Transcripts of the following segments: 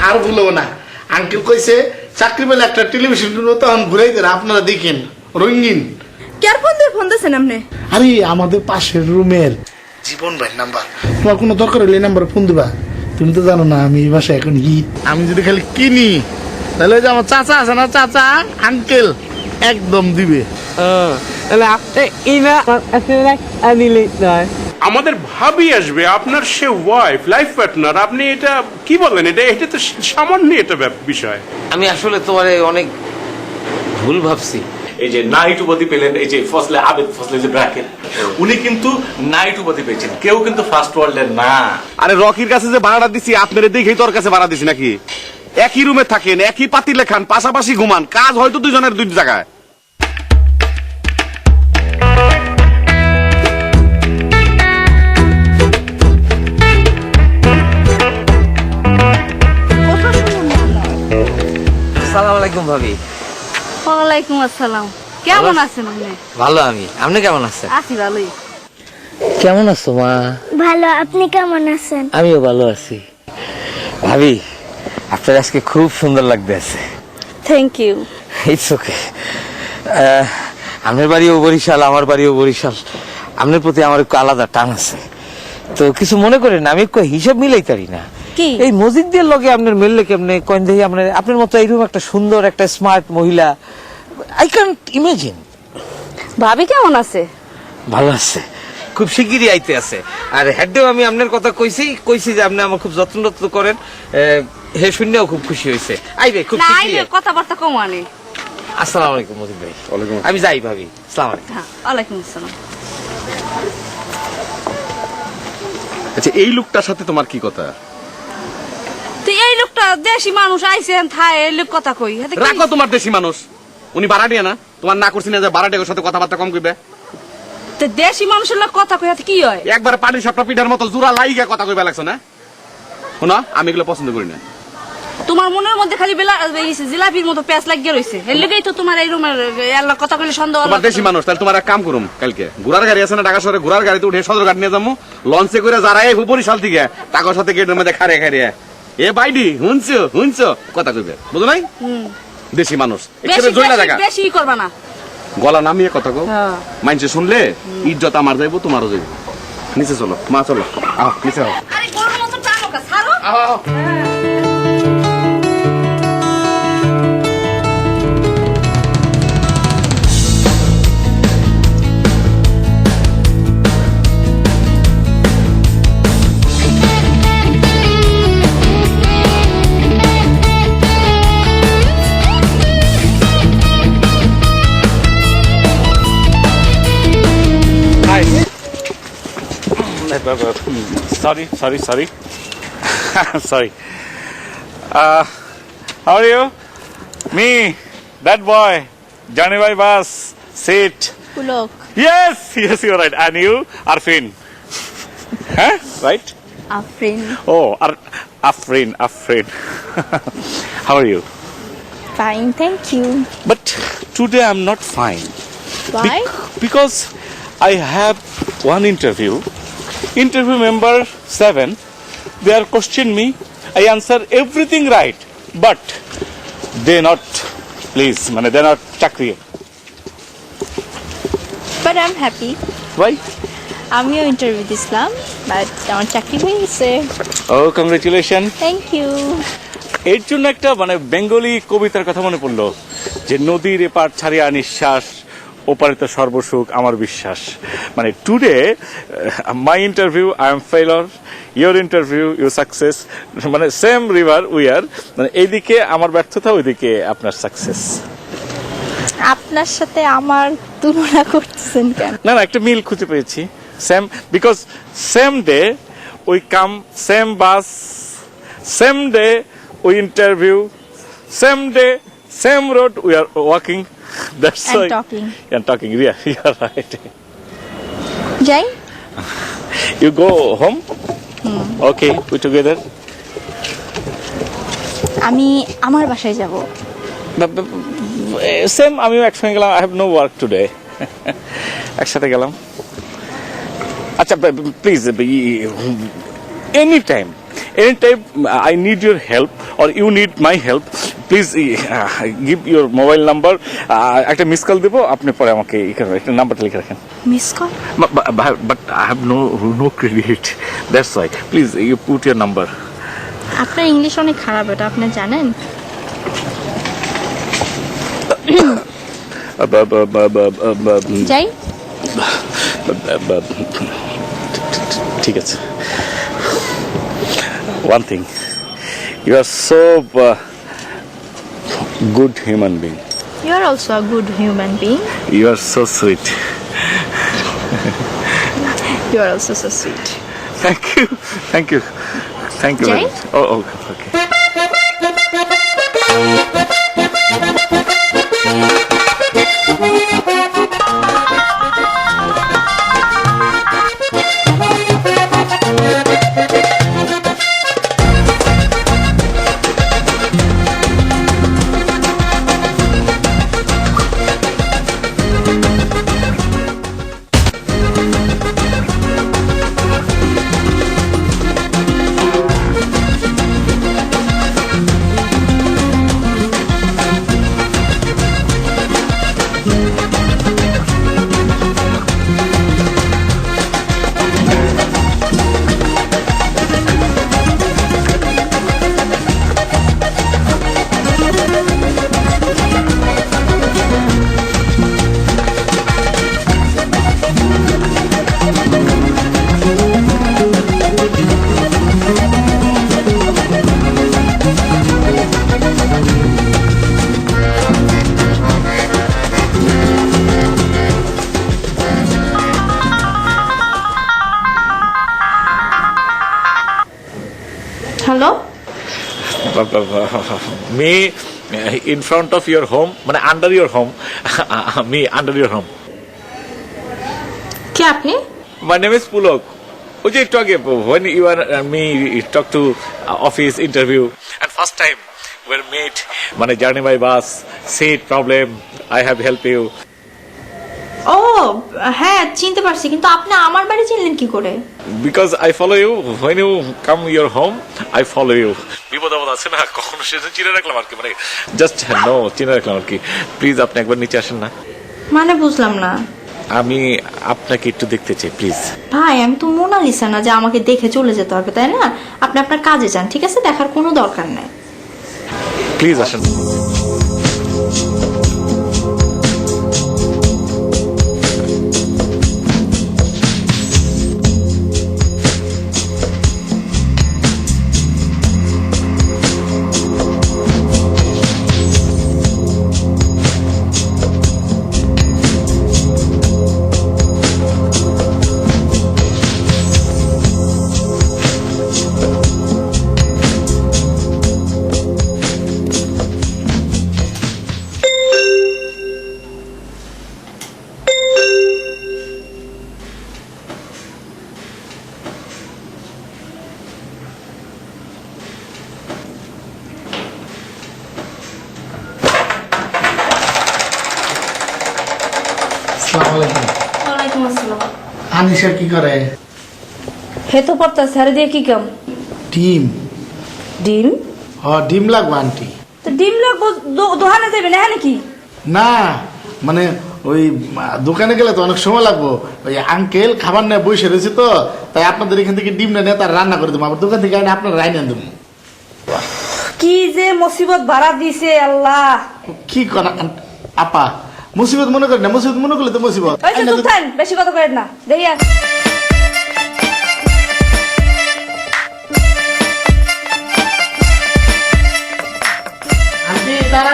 আর ভুলবো না, আঙ্কেল কইছে চাকরি পেলে একটা টেলিভিশন তখন ঘুরাই দেন, আপনারা দেখেন রঙিন। কার ফোন দিয়েছেন আপনি? আরে আমাদের পাশের রুমের জীবন ভাই নাম্বার। তোমার কোনো দরকার হলে এই নাম্বারে ফোন দিবা। তুমি তো জানো না আমি এই বাসায় এখন হিট। আমি যদি খালি কিনি তাহলে ওই যে আমার চাচা আছে না, চাচা আঙ্কেল একদম দিবে। আমাদের ভাবি আসবে, আপনার সে ওয়াইফ, লাইফ পার্টনার, আপনি এটা কি বলেন? এটা তো সামান্য এটা বিষয়। আমি আসলে তোমার অনেক ভুল ভাবছি। এই যে নাইট উপাধি পেলেন, এই যে ফজলে আবেদ, ফজলে যে ব্র্যাকেট, উনি কিন্তু নাইট উপাধি পেয়েছেন, কেউ কিন্তু ফার্স্ট ওয়ার্ল্ডের না। আরে রকির কাছে যে ভাড়াটা দিছি আপনারে দেখেই তোর কাছে ভাড়া দিছি নাকি? একই রুমে থাকেন, একই পাতিলে খান, পাশাপাশি ঘুমান, কাজ হয়তো দুজনের দুই জায়গায়। আসসালামু আলাইকুম ভাবি। ওয়ালাইকুম আসসালাম। কেমন আছেন আপনি? ভালো আমি, আপনি কেমন আছেন? আছি ভালোই। কেমন আছো মা? ভালো, আপনি কেমন আছেন? আমিও ভালো আছি। ভাবি আপনার আজকে খুব সুন্দর লাগতেছে। Thank you. It's okay. আপনার বাড়িও বরিশাল, আমার বাড়িও বরিশাল, আপনার প্রতি আমার একটু আলাদা টান আছে। তো কিছু মনে করেন না, আমি একটু হিসাব মিলাই পারি না। কি? এই মসজিদের লগে আপনার মিললে কেমনে কইন দেখি? আপনার মতো এইরকম একটা সুন্দর একটা স্মার্ট মহিলা আই ক্যান্ট ইমাজিন। ভাবি কেমন আছে? ভালো আছে, খুব শিগগিরই আইতে আছে। আর হেডেও আমি আপনার কথা কইছি যে আপনি আমার খুব যত্ন করেন। হে শুনেও খুব খুশি হয়েছে। আইবে খুব না, শিগগিরই। আইবে কথাবার্তা কম আনে। আসসালামু আলাইকুম মজিদ ভাই। আমি যাই ভাবি। আসসালামু আলাইকুম। হ্যাঁ, ওয়ালাইকুম আসসালাম। আচ্ছা এই লোকটার সাথে তোমার কি কথা? তো এই লোকটা দেশি মানুষ আইছেন থায়, এই লোক কথা কই। রাখো তোমার দেশি মানুষ, উনি ভাড়াটিয়া না? তোমার না করছি না যে ভাড়াটিয়ার সাথে কথাবার্তা কম কইবে? তো দেশি মানুষের লোক কথা কই কি হয়? একবার পানির সাপটা পিঠার মতো জোড়া লাইগা কথা কইবা লাগছে না? শোনা, আমি এগুলো পছন্দ করি না। তোমার মনের মধ্যে খালি জিলাপির মতো প্যাঁচ লাগিয়ে রয়েছে, এর লেগেই তো তোমার এই রুমের আল্লাহ কথা কইলে সন্দেহ। তোমার দেশি মানুষ, তাহলে তোমার এক কাম করুম, কালকে ঘোড়ার গাড়ি আছে না ঢাকা শহরে, ঘোড়ার গাড়িতে উঠে সদরঘাট নিয়ে যাবো, লঞ্চে করে যারা এই বরিশাল থেকে টাকার সাথে গেটের মধ্যে খারে এ বাইডি হুনছো কথা কইবে, বুঝো নাই? দেশি মানুষ বেশি করবা না, গলা নামিয়ে কথা কও। মাইনছে শুনলে ইজ্জত আমার যাইবো, তোমারও যাইবো। নিচে চলো মা, চলো আহ নিচে আহ। আরে গরুর মতো টানো কা ছাড়ো। Sorry. Sorry. How are you? Me, that boy, Johnny by bus, sit. Pulok. Yes, you're right. And you, Arfin. Huh? Right? Afrin. Oh, Afrin. How are you? Fine, thank you. But today I'm not fine. Why? Because I have one interview. Interview member 7, they are questioning me. I answer everything right, but they not, please, they're not chakri. But I'm happy. Why? আমিও interview দিছিলাম, but আমার চাকরি হয়ে গেছে। Oh, congratulations. Thank you. এর জন্য একটা Bengali কবিতার কথা মনে পড়লো, যে নদীর এপার ছাড়িয়া নিঃশ্বাস, ওপারে তো সর্বসুখ আমার বিশ্বাস। Today my interview I am failure, your interview you success, same river we are, এইদিকে আমার ব্যর্থতা, ওইদিকে আপনার সাকসেস। আপনার সাথে আমার তুলনা করতেছেন কেন? না না, একটা মিল খুঁজে পেয়েছি। Same, because same day we come, same bus, same day we interview, same day, same road we are walking. That's And why. talking. And talking, yeah, you're right. যাই, You go home? Okay, we together? আমি আমার বাসায় যাব। Same, আমিও একসঙ্গে গেলাম। I have no work today. একসাথে গেলাম। আচ্ছা please, any time I need your help or you need my help, please give your mobile number. একটা মিস কল দেবো, আপনি পরে আমাকে একটা নাম্বারটা লিখে রাখেন। Miss call? But I have no credit, that's why please you put your number. আপনার ইংলিশ অনেক খারাপ, এটা আপনি জানেন? যাই, ঠিক আছে। One thing, you are so good human being. you are also a good human being. You are so sweet. You are also so sweet. Thank you, thank you, thank you. very Jay? much. Oh, okay. Hello, Me in front of your home, মানে under your home. Me under your home. কে আপনি? My name is Pulok. ওই যে একটু আগে when you are me talk to office interview and first time we're meet, মানে journey by bus, seat problem, I have help you. ও হ্যাঁ, চিনতে পারছি, কিন্তু আপনি আমার বাড়ি চিনলেন কি করে? Because I follow you when you come your home, I follow you. বিপদ আপদ আছে না, কখনো সেটা চিনে রাখলাম আর কি, মানে জাস্ট নো চিনে রাখলাম আর কি। প্লিজ আপনি একবার নিচে আসেন না, মানে বুঝলাম না। আমি আপনাকে একটু দেখতে চাই প্লিজ। ভাই, আমি তো মোনালিসা না যে আমাকে দেখে চলে যেতে হবে, তাই না? আপনি আপনার কাজে যান, ঠিক আছে? দেখার কোনো দরকার নাই। প্লিজ আসেন। আসসালামু আলাইকুম। ওয়ালাইকুম আসসালাম। আনিশা কি করে? হে তো পড়তাছে, আরে দিয়ে কি কাম? ডিম। ডিম? ডিম লাগবে আন্টি। তো ডিম লাগবো, দোকানে যাবে না নাকি? না মানে ওই দোকানে গেলে তো অনেক সময় লাগবো। ওই আঙ্কেল খাবার নিয়ে বসে রয়েছে তো, তাই আপনাদের এখান থেকে ডিম নিয়ে তার রান্না করে দেবো, আবার দোকান থেকে আনি আপনার রাইনে দেবো। কি যে মুসিবত ভাড়া দিছে আল্লাহ। কি করা আপা, মুসিবত মনে করেন না, মুসিবত মনে করলে তো মুসিবত। ওই যে চুপ থাক, বেশি কথা করেন না। দেখি আর আন্টি তারা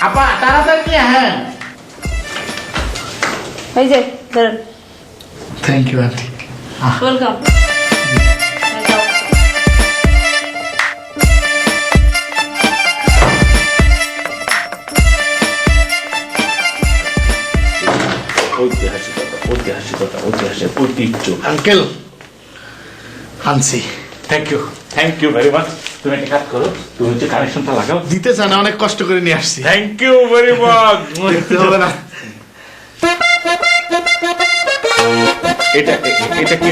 আপা তাড়াতাড়ি নিয়ে হ্যাঁ এই যে ধরেন, থ্যাংক ইউ আন্টি। ওয়েলকাম। ঐতিহাসিকতা, ঐতিহাসের ঐতিহ্য। আঙ্কেল আনছি। Thank you very much. তুমি একটা কাজ করো, তুমি হচ্ছে কানেকশনটা লাগাও। দিতে চান না, অনেক কষ্ট করে নিয়ে আসছি। Thank you very much. দেখতে হবে না। এটা এটা কি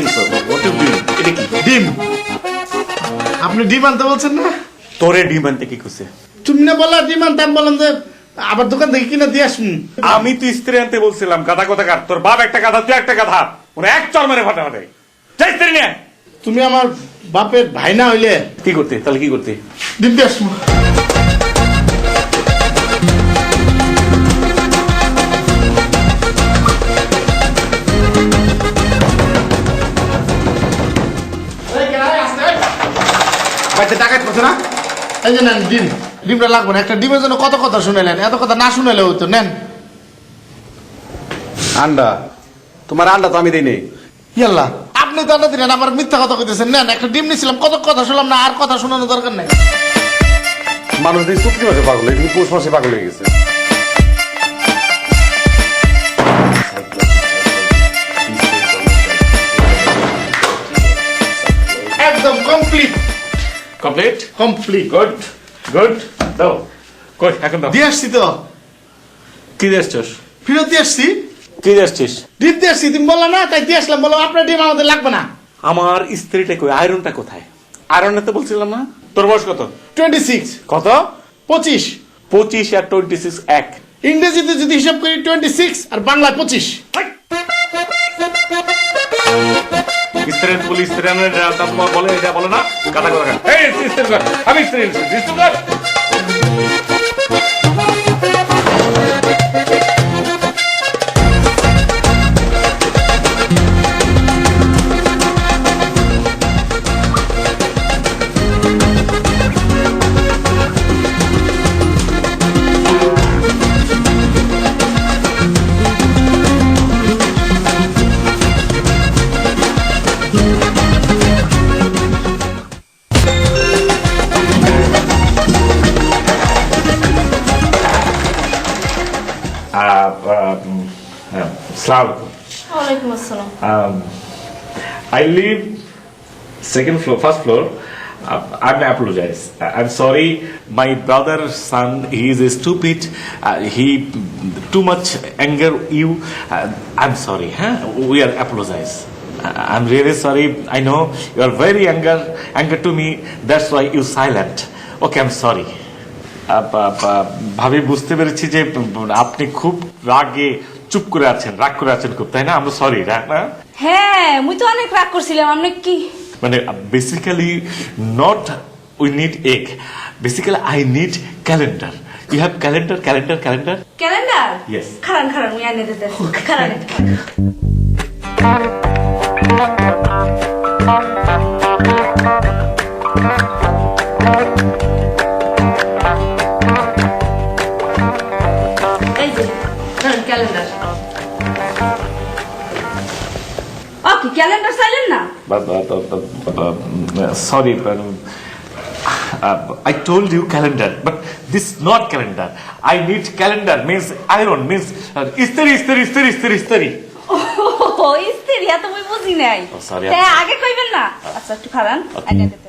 এটা কি? ডিম। আপনি ডিম আনতে বলছেন না? তোরে ডিম আনতে কি করছে? তুমি না বললা ডিম আনতে, আমি বললাম যে আবার দোকান থেকে কিনে দিয়ে আসুন। আমি তো স্ত্রী আনতে বলছিলাম। গাধা কোথাকার, তোর বাপ একটা গাধা, তুই একটা গাধা। ওরা এক চর মেরে ফাটাফাটে। যাই স্ত্রী নিয়ে। তুমি আমার বাপের ভাই না হইলে কি করতে? তাহলে কি করতে? ডিম দিয়ে আসবো। ডাকাত করছে না? এই যে নেন ডিম। ডিমটা লাগবে না। একটা ডিমের জন্য কত কথা শুনেলেন, এত কথা না শুনেলে হইতো। নেন। আন্ডা, তোমার আন্ডা তো আমি দিই নেই। ইয়াল্লা, আপনি তো আন্ডা দিলেন, আবার মিথ্যা কথা কইতেছেন। নেন, একটা ডিম নিছিলাম, কত কথা শুনলাম না, আর কথা শোনানোর দরকার নাই। মানুষ দিয়ে চুক্তি মাসে পাগল, এটা পৌষ মাসে পাগল হয়ে গেছে। একদম complete. Complete? Complete. Good good. দাও। কই এখন দাও। দিয়ে আসছি তো। কি দিয়ে আসছিস? ফেরত দিয়ে আসছি। কি দিয়ে আসছিস? ডিম দিয়ে আসছি, তুমি বললা না, তাই দিয়ে আসলাম। বলো আপনার ডিম আমাদের লাগবে না। আমার স্ত্রীটা কই? আয়রনটা কোথায়? আয়রনটা তো বলছিলাম না। তোর বয়স কত? 26। কত? 25। 25 আর 26 এক। ইংরেজিতে যদি হিসাব করি 26 আর বাংলায় 25। স্ত্রীর পুলিশ স্ত্রীর বলে এটা বলে না। কথা কথা এই স্ত্রী কর, আমি স্ত্রী কর। ওয়ালাইকুম আসসালাম। I live second floor, first floor. I apologize. I'm sorry. My brother's son, he is stupid. He too much anger you. I'm sorry. Huh? We are apologize. I'm really sorry. I know you are very anger to me. That's why you silent. Okay, I'm sorry. ভাবি বুঝতে পেরেছি যে আপনি খুব রাগে চুপ করে আছেন, রাগ করে আছেন খুব, তাই না? আমরা সরি। রাগ না? হ্যাঁ, মুই তো অনেক রাগ করছিলাম। আপনি কি মানে basically not we need egg, basically I need calendar. You have calendar? Calendar? Yes. খারান মুই আনে দিতে। খারান। এই যে ধরেন ক্যালেন্ডার। ওকে, ক্যালেন্ডার চাইলেন না? Sorry, I told you calendar, but this not calendar. I need calendar means iron means istari. ও ইস্তিরি, এত মুই বুঝি নাই। Oh, sorry. হ্যাঁ, আগে কইবেন না। আচ্ছা, একটু খারান। আগে দিতে।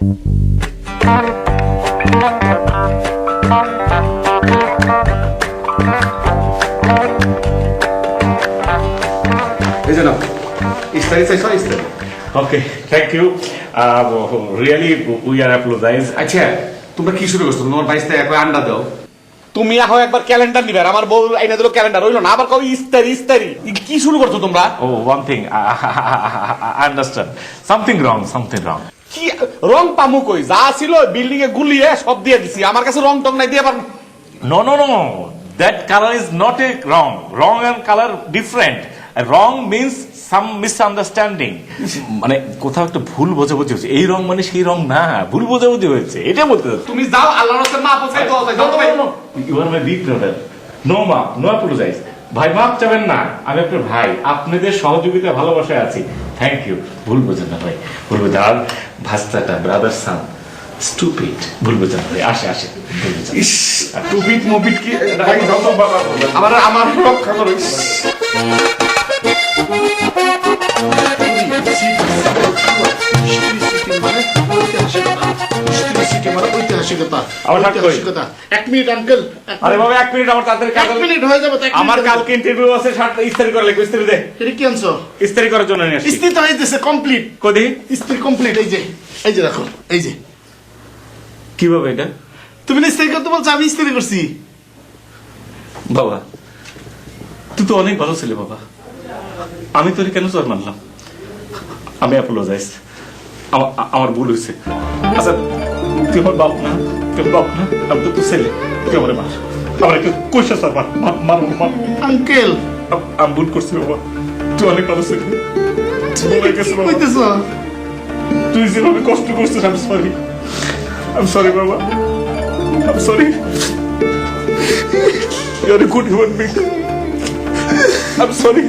এই যে নাও, ইস্তারি চাইছো? ইস্তারি। Okay, thank you. Really, we are apologize. আচ্ছা, তোমরা কি শুরু করছো? তোমার বাইশটা একবার আন্ডা দাও। তুমি এখন একবার ক্যালেন্ডার নিবে, আমার বউ আইনা দিল ক্যালেন্ডার, হইলো না? আবার কবে ইস্তারি। কি শুরু করছো তোমরা? Oh, one thing. I understand. Something wrong. কি রং পামু কই? যা ছিল বিল্ডিং এ গুলিয়ে সব দিয়ে দিছি। আমার কাছে রং টং নাই, দিয়ে পারবো? No. That color is not a wrong. Wrong and color different. Wrong means some misunderstanding. মানে কোথাও একটা ভুল বোঝাবুঝি হয়েছে। এই রং মানে সেই রং না, ভুল বোঝাবুঝি হয়েছে, এটা বলতে চাচ্ছি। তুমি যাও, আল্লাহর রাস্তায় মা পৌঁছাই দাও। You are my big brother. No ma, no apologize. ভাই মাপ চাবেন না, আমি আপনার ভাই, আপনাদের সহযোগিতা ভালোবাসায় আছি। Thank you. ভুল বোঝেন না ভাই, ভুল বোঝেন। আর ভাস্তাটা ব্রাদার সান স্টুপিড, ভুল বোঝেন ভাই। আসে আসে, ভুল বোঝেন। ইস টুপিট মুপিট কি ভাই যত বাবা আমার আমার রক্ষা করো। ইস। আমার হাত কই? এক মিনিট আঙ্কেল, আরে বাবা 1 মিনিট, আমার তাড়াতাড়ি কাজ এক মিনিট হয়ে যাবে তো, এক আমার মিনিট কালকে ইন্টারভিউ আছে, শার্টটা ইস্ত্রি করে লাগবে। ইস্ত্রি দে, এটা কি আনছো? ইস্ত্রি করার জন্য নিয়ে আসছি। ইস্ত্রি তো হইতেছে কমপ্লিট, কদি ইস্ত্রি কমপ্লিট। এই যে দেখো, এই যে কিভাবে এটা? তুমি না ইস্ত্রি করতে বলছো, আমি ইস্ত্রি করছি। বাবা তুই তো অনেক ভালো ছেলে বাবা, আমি তোর কেন চোর মানলাম? আমি অ্যাপোলোজাইজ, আমার ভুল হয়েছে। আচ্ছা তুই আমার বাপ না, তুই বাপ না, আমি তো তোর ছেলে, তুই আমার মার, আমার একটু কইসা স্যার মার মার মার। আঙ্কেল আমি ভুল করছি বাবা, তুই অনেক ভালো ছেলে, ভুল হয়ে গেছে বাবা। কইতেছো? তুই যেভাবে কষ্ট করছিস, আমি সরি, আমি সরি বাবা, আমি sorry. You're a good human being. I'm sorry.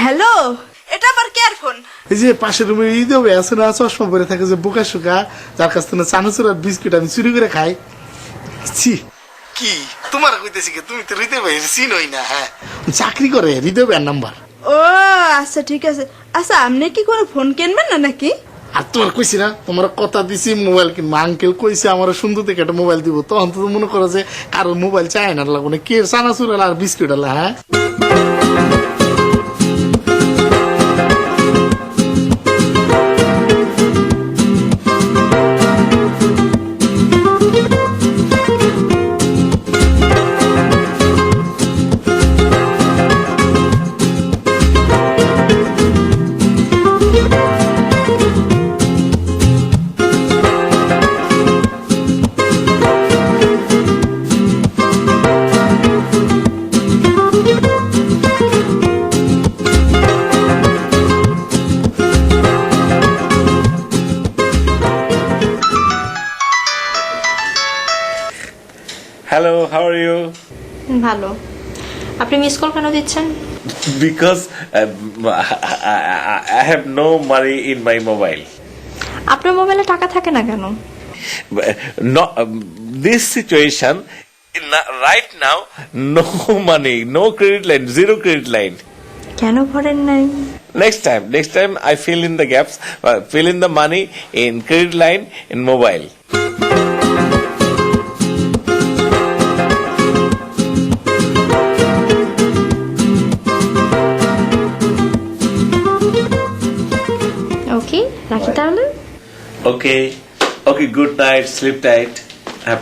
Hello, এটা আবার কেয়ার ফোন? এই যে পাশের রুমে ঈদ হবে আছে না, চশমা পরে থাকে যে বোকা শুকা, যার কাছ থেকে চানাচুর আর বিস্কুট আমি চুরি করে খাই। ছি, কি তোমার কইতেছি কি, তুমি তো হৃদয় ভাই চিনোই না। হ্যাঁ, চাকরি করে হৃদয় ভাইয়ের নাম্বার। ও আচ্ছা ঠিক আছে। আচ্ছা আপনি কি কোনো ফোন কিনবেন না নাকি? আর তোমার কইছি না, তোমার কথা দিছি মোবাইল কিনবো। আঙ্কেল কইছে আমার সুন্দর থেকে একটা মোবাইল দিব, তখন তো মনে করো যে কারো মোবাইল চাই না লাগবো না, কে চানাচুর আর বিস্কুট আলা। হ্যাঁ হ্যালো, হাউ আর ইউ? ভালো। আপনি মিস কল কেন দিচ্ছেন? Because I have no money in my mobile. আপনার মোবাইলে টাকা থাকে না কেন? No, this situation right now, no money, no credit line, zero credit line. কেন ভরেন নাই? Next time I fill in the gaps, fill in the money in credit line in mobile. ওকে, রাখি তাহলে। Okay, good night, sleep tight.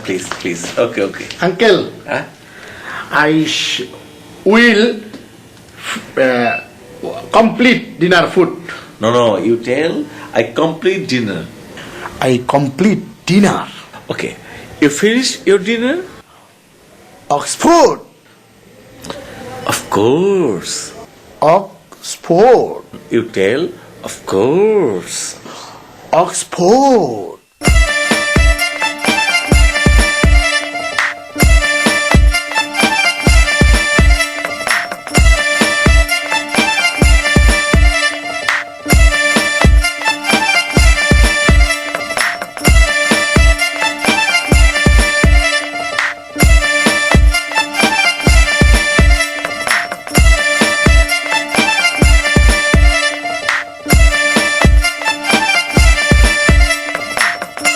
Please. Okay. Uncle, Huh? I will complete dinner food. No, you tell I complete dinner. I complete dinner. Okay, you finish your dinner? Oxford. Of course. Oxford. You tell, of course. Oxford.